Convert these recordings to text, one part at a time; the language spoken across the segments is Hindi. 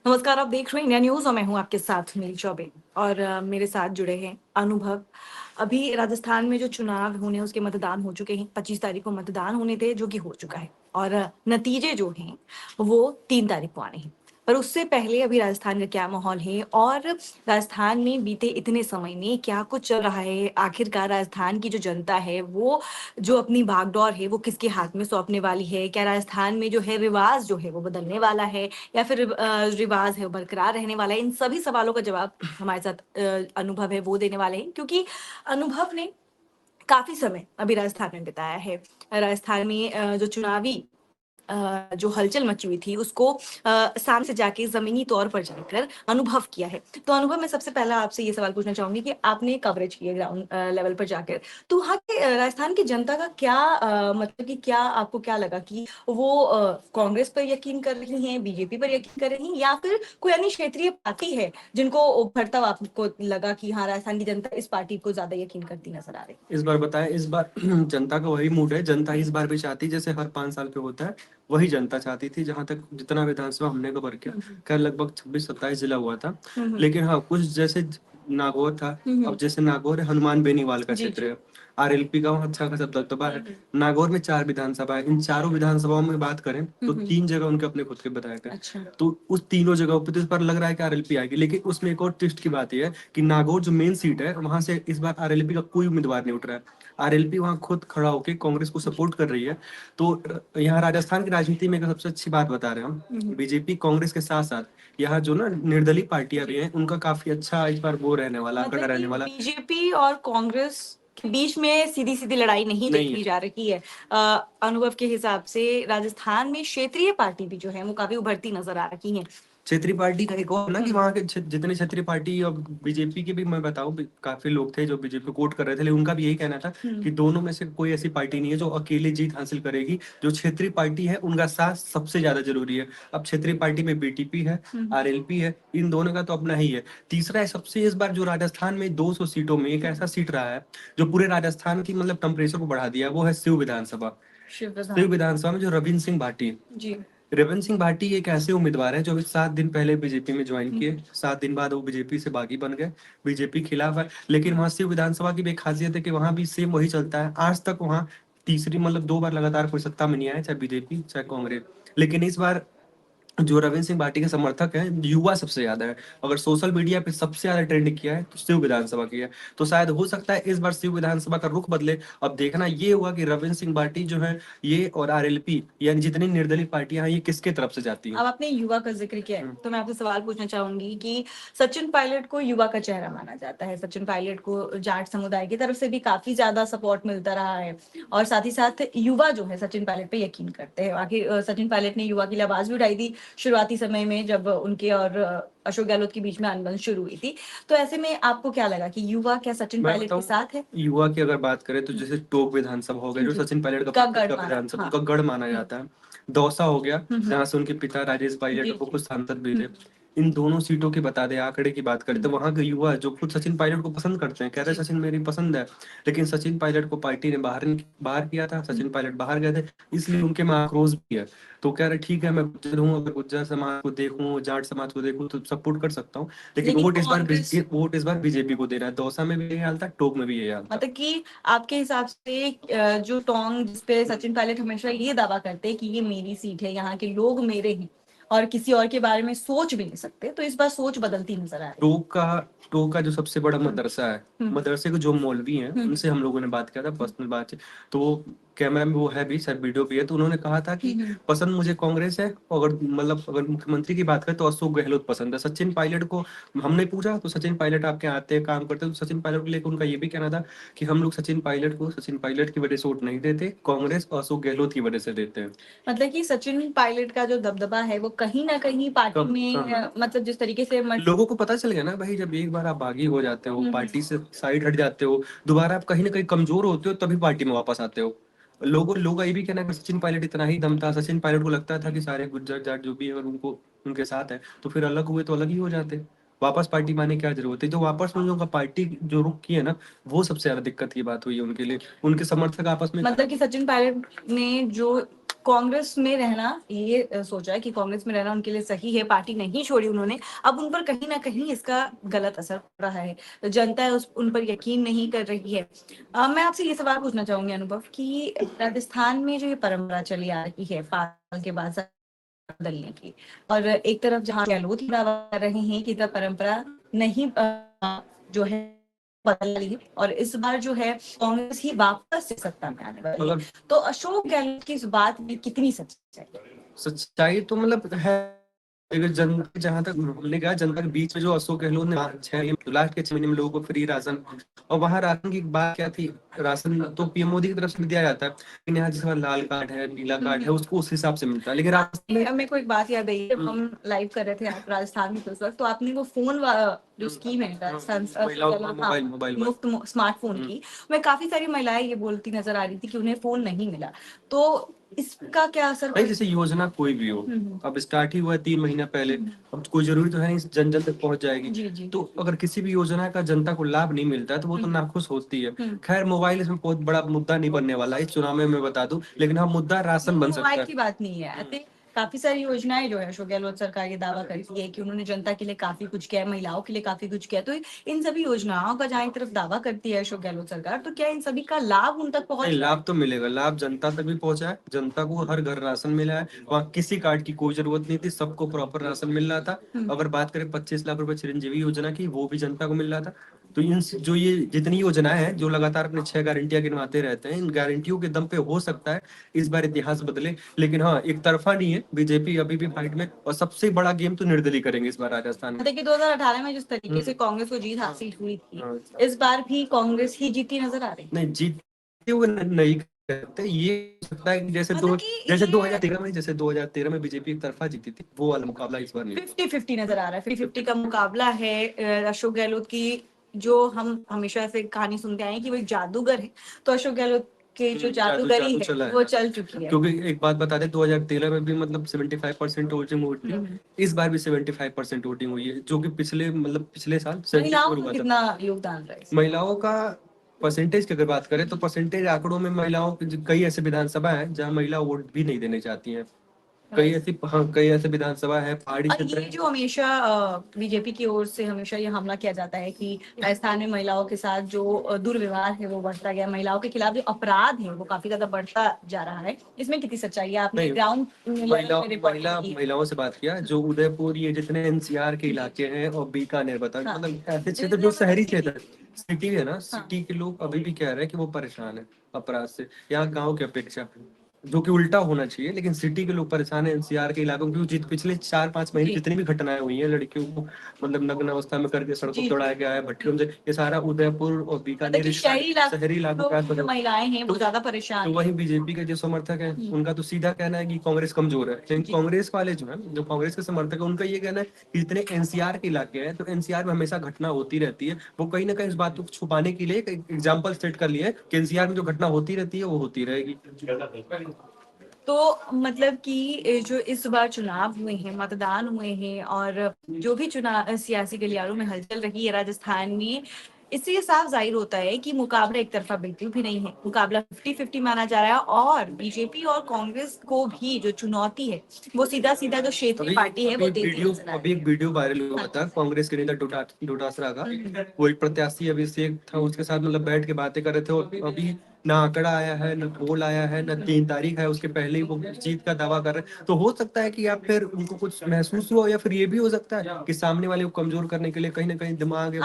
नमस्कार, आप देख रहे हैं इंडिया न्यूज़ और मैं हूँ आपके साथ मिली चौबे और मेरे साथ जुड़े हैं अनुभव। अभी राजस्थान में जो चुनाव होने उसके मतदान हो चुके हैं, 25 तारीख को मतदान होने थे जो कि हो चुका है और नतीजे जो हैं वो 3 तारीख को आने हैं। पर उससे पहले अभी राजस्थान का क्या माहौल है और राजस्थान में बीते इतने समय में क्या कुछ चल रहा है? आखिरकार राजस्थान की जो जनता है वो जो अपनी भागदौड़ है वो किसके हाथ में सौंपने वाली है? क्या राजस्थान में जो है रिवाज जो है वो बदलने वाला है? या फिर रिवाज है वो बरकरार रहने वाला है? इन सभी सवालों का जवाब हमारे साथ अनुभव है वो देने वाले हैं क्योंकि अनुभव ने काफ़ी समय अभी राजस्थान में बिताया है। राजस्थान में जो चुनावी जो हलचल मची हुई थी उसको सामने से जाके ज़मीनी तौर पर जाकर अनुभव किया है। तो अनुभव मैं सबसे पहला आपसे ये सवाल पूछना चाहूँगी कि आपने कवरेज की है ग्राउंड लेवल पर जाकर। तो वहाँ के राजस्थान की जनता का क्या मतलब कि क्या आपको क्या लगा कि वो कांग्रेस पर यकीन कर रही हैं, बीजेपी पर यकीन कर रही हैं या फिर कोई अन्य क्षेत्रीय पार्टी है जिनको उभरता हुआ आपको लगा कि हाँ, राजस्थान की जनता इस पार्टी को ज़्यादा यकीन करती नज़र आ रही है? इस बार बताएं, इस बार जनता का वही मूड है। जनता इस बार भी चाहती, जैसे हर 5 साल पे होता है, वही जनता चाहती थी। जहां तक जितना विधानसभा हमने कवर किया, खैर लगभग 26-27 जिला हुआ था। लेकिन हाँ, कुछ जैसे नागौर था, अब जैसे नागौर है, हनुमान बेनीवाल का जी, क्षेत्र है। आरएलपी का वहाँ अच्छा खासा दबदबा है। नागौर में 4 विधानसभा है। इन चारों विधानसभाओं में बात करें तो 3 जगह उनके अपने खुद के विधायक है। अच्छा। तो उस तीनों जगहों पे तो इस बार लग रहा है कि आरएलपी आएगी। लेकिन उसमें एक और ट्विस्ट की बात यह है कि नागौर जो मेन सीट है, वहां से इस बार आरएलपी का कोई उम्मीदवार नहीं उठ रहा है। आरएलपी वहां खुद खड़ा होकर कांग्रेस को सपोर्ट कर रही है। तो यहाँ राजस्थान की राजनीति में एक सबसे अच्छी बात बता रहे हैं हम, बीजेपी कांग्रेस के साथ साथ यहाँ जो ना निर्दलीय पार्टियां भी हैं, उनका काफी अच्छा इस बार वो रहने वाला, आंकड़ा मतलब रहने कि वाला बीजेपी और कांग्रेस के बीच में सीधी-सीधी लड़ाई नहीं नहीं है। देखी जा रही है। अ, अनुभव के हिसाब से राजस्थान में क्षेत्रीय पार्टी भी जो है वो काफ़ी उभरती नज़र आ रही हैं। क्षेत्रीय पार्टी का एक और ना कि वहाँ के जितने क्षेत्रीय पार्टी और बीजेपी के भी मैं बताऊं, काफी लोग थे जो बीजेपी को वोट कर रहे थे, लेकिन उनका भी यही कहना था कि दोनों में से कोई ऐसी पार्टी नहीं है जो अकेले जीत हासिल करेगी। जो क्षेत्रीय पार्टी है उनका साथ सबसे ज्यादा जरूरी है। अब क्षेत्रीय पार्टी में बीटीपी है, आरएलपी है, इन दोनों का तो अपना ही है। तीसरा है सबसे इस बार जो राजस्थान में 200 सीटों में एक ऐसा सीट रहा है जो पूरे राजस्थान की मतलब टेम्परेचर को बढ़ा दिया, वो है शिव विधानसभा। शिव विधानसभा में जो रविंद्र सिंह भाटी, जी। रविंद्र सिंह भाटी एक ऐसे उम्मीदवार है जो अभी 7 दिन पहले बीजेपी में ज्वाइन किए। 7 दिन बाद वो बीजेपी से बागी बन गए, बीजेपी खिलाफ है। लेकिन वहां शिव विधानसभा की भी एक खासियत है कि वहां भी सेम वही चलता है आज तक। वहां तीसरी मतलब 2 बार लगातार कोई सत्ता में नहीं आया, चाहे बीजेपी चाहे कांग्रेस। लेकिन इस बार जो रविंद्र सिंह भाटी के समर्थक हैं, युवा सबसे ज्यादा है। अगर सोशल मीडिया पे सबसे ज्यादा ट्रेंड किया है तो शिव विधानसभा की है। तो शायद हो सकता है इस बार शिव विधानसभा का रुख बदले। अब देखना ये हुआ कि रविंद्र सिंह भाटी जो है ये और आरएलपी यानी जितनी निर्दलीय पार्टियां हैं, ये किसके तरफ से जाती हैं। अब आपने युवा का जिक्र किया है तो मैं आपसे सवाल पूछना चाहूंगी कि सचिन पायलट को युवा का चेहरा माना जाता है। सचिन पायलट को जाट समुदाय की तरफ से भी काफी ज्यादा सपोर्ट मिलता रहा है और साथ ही साथ युवा जो है सचिन पायलट पे यकीन करते हैं। आखिर सचिन पायलट ने युवा की आवाज भी उठाई थी शुरुआती समय में जब उनके और अशोक गहलोत के बीच में अनबन शुरू हुई थी। तो ऐसे में आपको क्या लगा कि युवा क्या सचिन मैं पायलट के बताऊं, साथ है? युवा की अगर बात करें तो जैसे टोक विधानसभा हो गया जो जी। सचिन पायलट का का गढ़ का माना, विधानसभा हाँ। का गढ़ माना जाता है। दौसा हो गया जहाँ से उनके पिता राजेश पायलट जी, वो जी। खुद सांसद भी थे। इन दोनों सीटों की बता दें, आंकड़े की बात करें तो वहां के युवा जो खुद सचिन पायलट को पसंद करते हैं, कहते हैं सचिन मेरी पसंद है। लेकिन सचिन पायलट को पार्टी ने बाहर किया था, सचिन पायलट बाहर गए थे, इसलिए उनके में आक्रोश भी है। तो कह रहे ठीक है, मैं गुज्जर हूँ, अगर गुज्जर समाज को देखूं, जाट समाज को देखूं तो सपोर्ट कर सकता हूँ। लेकिन लेकिन वोट इस बार बीजेपी को देना है। दौसा में भी यही हाल था, टोक में भी यही हाल था। मतलब कि आपके हिसाब से जो टोंग जिसपे सचिन पायलट हमेशा ये दावा करते हैं कि ये मेरी सीट है, यहाँ के लोग मेरे हैं और किसी और के बारे में सोच भी नहीं सकते, तो इस बार सोच बदलती नजर आ रही है। टोक का जो सबसे बड़ा मदरसा है, मदरसे के जो मौलवी हैं उनसे हम लोगों ने बात किया था, पर्सनल बात। तो वो कैमरा में वो है भी, सर वीडियो भी है, तो उन्होंने कहा था कि पसंद मुझे कांग्रेस है। अगर मतलब अगर मुख्यमंत्री की बात करें तो अशोक गहलोत पसंद है। सचिन पायलट को हमने पूछा तो सचिन पायलट आपके आते हैं, काम करते हैं, तो सचिन पायलट को लेकर उनका ये भी कहना था कि हम लोग सचिन पायलट की वजह से वोट नहीं देते, कांग्रेस और अशोक गहलोत की वजह से देते हैं। मतलब कि सचिन पायलट का जो दबदबा है वो कहीं ना कहीं पार्टी में कम है। मतलब जिस तरीके से लोगों को पता चल गया ना भाई, जब एक बार आप बागी हो जाते हो, पार्टी से साइड हट जाते हो, दोबारा आप कहीं ना कहीं कमजोर होते हो, तभी पार्टी में वापस आते हो। लोगों का ये भी कहना है कि सचिन पायलट इतना ही दम था, सचिन पायलट को लगता था कि सारे गुज्जर जाट जो भी है अगर उनको उनके साथ है तो फिर अलग हुए तो अलग ही हो जाते। वापस पार्टी में आने की क्या जरूरत है। जो वापस में जो पार्टी जो रुख की है ना, वो सबसे ज्यादा दिक्कत की बात हुई है उनके लिए। उनके समर्थक आपस में मतलब कि सचिन पायलट ने जो कांग्रेस में रहना, ये सोचा है कि कांग्रेस में रहना उनके लिए सही है, पार्टी नहीं छोड़ी उन्होंने। अब उन पर कहीं ना कहीं इसका गलत असर पड़ रहा है, तो जनता उन पर यकीन नहीं कर रही है। मैं आपसे ये सवाल पूछना चाहूंगी अनुभव कि राजस्थान में जो ये परंपरा चली आ रही है 5 साल के बाद बदलने की, और एक तरफ जहाँ गहलोत दावा कर रहे हैं कि यह परंपरा नहीं जो है बदल रही है, और इस बार जो है कांग्रेस ही वापस से सत्ता में आने वाली है, तो अशोक गहलोत की इस बात में कितनी सच्चाई है? सच्चाई तो मतलब है, अगर जनता, जहां तक हमने कहा, जनता के बीच में जो अशोक गहलोत ने 6 लास्ट के 6 महीने में लोगों को फ्री राशन, और वहां राशन की बात क्या थी, राशन तो पीएम मोदी की तरफ से दिया जाता है, लेकिन यहाँ जिसका लाल कार्ड है, नीला कार्ड है, उसको उस हिसाब से मिलता है। लेकिन राजस्थान में मेरे को एक बात याद आई, जब हम लाइव कर रहे थे आप राजस्थान में उस वक्त, तो आपने वो फोन जो स्कीम है राजस्थान मोबाइल मुफ्त स्मार्टफोन की, मैं काफी सारी महिलाएं ये बोलती नजर आ रही थी कि उन्हें फोन नहीं मिला, तो इसका क्या असर नहीं, जैसे योजना कोई भी हो, अब स्टार्ट ही हुआ है 3 महीना पहले, अब कोई जरूरी तो है नहीं जन जन तक पहुंच जाएगी। जी। तो अगर किसी भी योजना का जनता को लाभ नहीं मिलता है तो वो तो नाखुश होती है। खैर, मोबाइल इसमें बहुत बड़ा मुद्दा नहीं बनने वाला है इस चुनाव में, मैं बता दूं, लेकिन हाँ, मुद्दा राशन बन सकता मोबाइल है। की बात नहीं है, I think काफी सारी योजनाएं जो है अशोक गहलोत सरकार ये दावा करती है कि उन्होंने जनता के लिए काफी कुछ किया है, महिलाओं के लिए काफी कुछ किया है, तो इन सभी योजनाओं का जहाँ एक तरफ दावा करती है अशोक गहलोत सरकार, तो क्या इन सभी का लाभ उन तक पहुंच नहीं, रहा है? लाभ तो मिलेगा, लाभ जनता तक भी पहुंचा है, जनता को हर घर राशन मिला है, वहाँ किसी कार्ड की कोई जरूरत नहीं थी, सबको प्रॉपर राशन मिल रहा था। अगर बात करें 25 लाख रुपए चिरंजीवी योजना की, वो भी जनता को मिल रहा था। तो इन जो ये जितनी योजनाएं हैं, जो लगातार अपने 6 गारंटियां गिनवाते रहते हैं, इन गारंटियों के दम पे हो सकता है इस बार इतिहास बदले। लेकिन हाँ, एक तरफा नहीं है, बीजेपी अभी भी फाइट में, और सबसे बड़ा गेम तो निर्दलीय करेंगे इस बार राजस्थान में। देखिए 2018 में जिस तरीके से कांग्रेस को जीत हासिल हुई थी, इस बार भी कांग्रेस ही जीती नजर आ रही है। नहीं, जीतते हुए नहीं कहते, ये हो सकता है कि जैसे 2013 में बीजेपी एक तरफा जीती थी, वो वाला मुकाबला इस बार नहीं। 50-50 नजर आ रहा है, 50-50 का मुकाबला है। अशोक गहलोत की, जो हम हमेशा से कहानी सुनते आए हैं कि वो एक जादूगर है, तो अशोक गहलोत के जो जादूगरी है वो चल चुकी है। क्योंकि एक बात बता दे, 2013 में भी मतलब 75% वोटिंग हुई थी, इस बार भी 75% वोटिंग हुई है, जो कि पिछले साल महिलाओं का कितना योगदान रहा है? महिलाओं का परसेंटेज की अगर बात करें तो परसेंटेज आंकड़ों में महिलाओं की कई ऐसे विधानसभा है जहां महिला वोट भी नहीं देने चाहती हैं। कई ऐसे विधानसभा है पहाड़ी और क्षेत्र ये जो हमेशा बीजेपी की ओर से हमेशा ये हमला किया जाता है कि राजस्थान में महिलाओं के साथ जो दुर्व्यवहार है वो बढ़ता गया, महिलाओं के खिलाफ जो अपराध है वो काफी ज्यादा बढ़ता जा रहा है, इसमें कितनी सच्चाई है? आपने ग्राउंड महिलाओं से बात किया, जो उदयपुर, ये जितने एनसीआर के इलाके हैं, और बीकानेर बता, मतलब ऐसे क्षेत्र जो शहरी क्षेत्र सिटी है ना, सिटी के लोग अभी भी कह रहे हैं कि वो परेशान है अपराध से, यहाँ गाँव की अपेक्षा, जो कि उल्टा होना चाहिए। लेकिन सिटी के लोग परेशान है एनसीआर के इलाकों में, क्योंकि पिछले 4-5 महीने जितनी भी घटनाएं हुई हैं, लड़कियों को मतलब नग्न अवस्था में करके सड़कों पर दौड़ाया गया है, भट्टियों से, ये सारा उदयपुर और बीकानेर शहरी इलाकों का जो महिलाएं हैं वो ज्यादा परेशान। तो वही बीजेपी के जो समर्थक है, उनका तो सीधा कहना है कि कांग्रेस कमजोर है। लेकिन कांग्रेस वाले जो है, जो कांग्रेस के समर्थक है, उनका ये कहना है कि जितने एनसीआर के इलाके हैं, तो एनसीआर में हमेशा घटना होती रहती है, वो कहीं ना कहीं इस बात को छुपाने के लिए एक एग्जाम्पल सेट कर लिए कि एनसीआर में जो घटना होती रहती है वो होती रहेगी। तो मतलब कि जो इस बार चुनाव हुए हैं, मतदान हुए हैं, और जो भी चुनाव सियासी गलियारों में हलचल रही है राजस्थान में, इससे ये साफ जाहिर होता है कि मुकाबला एक तरफा बिल्कुल भी नहीं है, मुकाबला 50-50 माना जा रहा है, और बीजेपी और कांग्रेस को भी जो चुनौती है वो सीधा सीधा जो क्षेत्रीय पार्टी है वो देती है। अभी एक वीडियो वायरल हुआ था कांग्रेस के नेता डोटासरा का, वो एक प्रत्याशी अभिषेक था, उसके साथ मतलब बैठ के बातें कर रहे थे, और अभी ना आंकड़ा आया है, ना पोल आया है, ना 3 तारीख है, उसके पहले ही वो जीत का दावा कर रहे हैं। तो हो सकता है कि या फिर उनको कुछ महसूस हुआ, या फिर ये भी हो सकता है कि सामने वाले को कमजोर करने के लिए कहीं ना कहीं दिमाग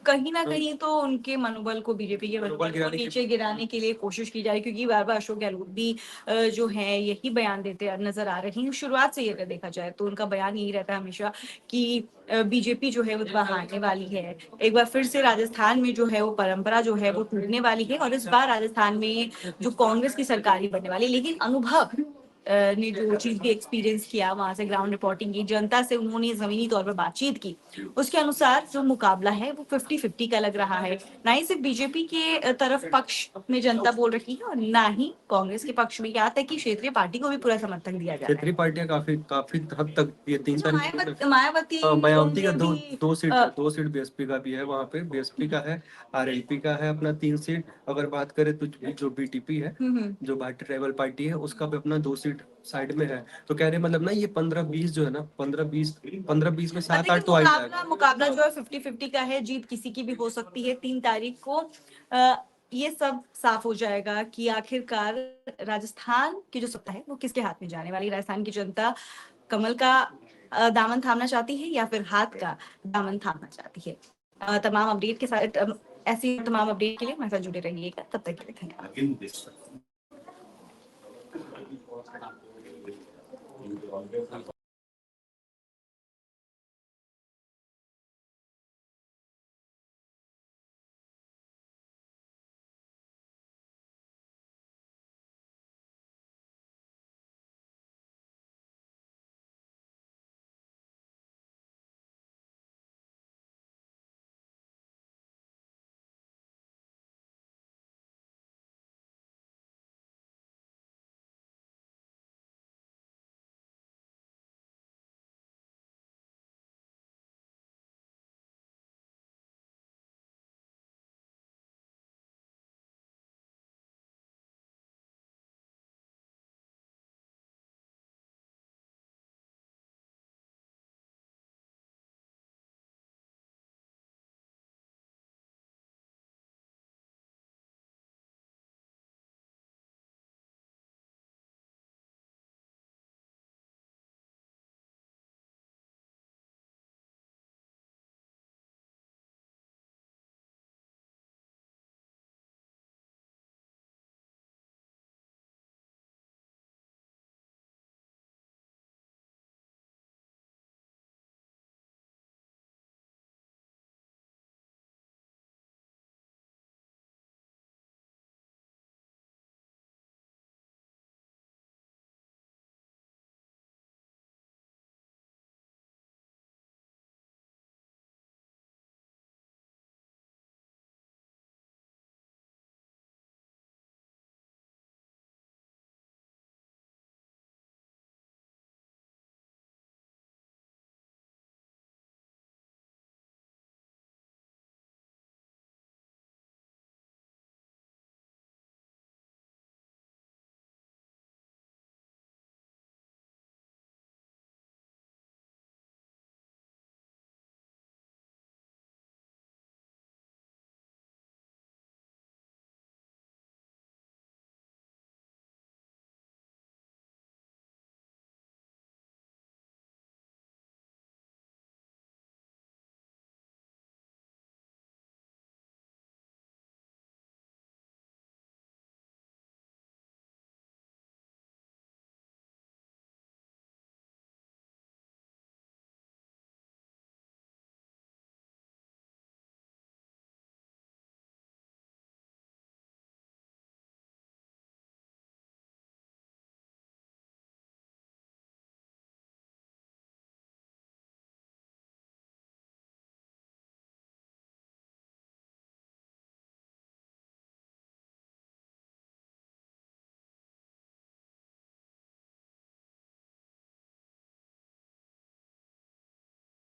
कहीं ना कहीं तो उनके मनोबल को, बीजेपी के मनोबल को नीचे गिराने के लिए कोशिश की जा रही है, क्योंकि बार बार अशोक गहलोत भी जो है यही बयान देते नजर आ रहे हैं। शुरुआत से ये अगर देखा जाए तो उनका बयान यही रहता है हमेशा कि बीजेपी जो है वो हारने वाली है, एक बार फिर से राजस्थान में जो है वो परंपरा जो है वो टूटने वाली है, और इस बार राजस्थान में जो कांग्रेस की सरकार ही बनने वाली है। लेकिन अनुभव ने जो चीज भी एक्सपीरियंस किया, वहां से ग्राउंड रिपोर्टिंग की, जनता से उन्होंने जमीनी तौर पर बातचीत की, उसके अनुसार जो मुकाबला है वो 50-50 का लग रहा है। ना ही सिर्फ बीजेपी के तरफ पक्ष में जनता बोल रही है, और ना ही कांग्रेस के पक्ष में, यहाँ तक कि क्षेत्रीय पार्टी को भी पूरा समर्थन दिया जा रहा है। क्षेत्रीय पार्टियां काफी काफी हद तक, ये 3 मायावती मायावती का दो सीट बीएसपी का भी है, वहाँ पे बीएसपी का है, आरएलपी का है अपना 3 सीट। अगर बात करें तो जो बीटीपी है, जो भारतीय ट्राइबल पार्टी है, उसका भी अपना 2 सीट सीट साइड में है, तो कह रहे मतलब ना ये 15-20 जो है ना 15-20 में 7-8 देखिए तो आ ही मुकाबला जाएगा। मुकाबला जो है 50-50 का है, जीत किसी की भी हो सकती है। 3 तारीख को ये सब साफ हो जाएगा कि आखिरकार राजस्थान की जो सत्ता है वो किसके हाथ में जाने वाली है। राजस्थान की जनता कमल का दामन थामना चाहती है या फिर हाथ का दामन थामना चाहती है। तमाम अपडेट के साथ ऐसी तमाम अपडेट के लिए हमारे साथ जुड़े रहिएगा। तब तक के लिए धन्यवाद।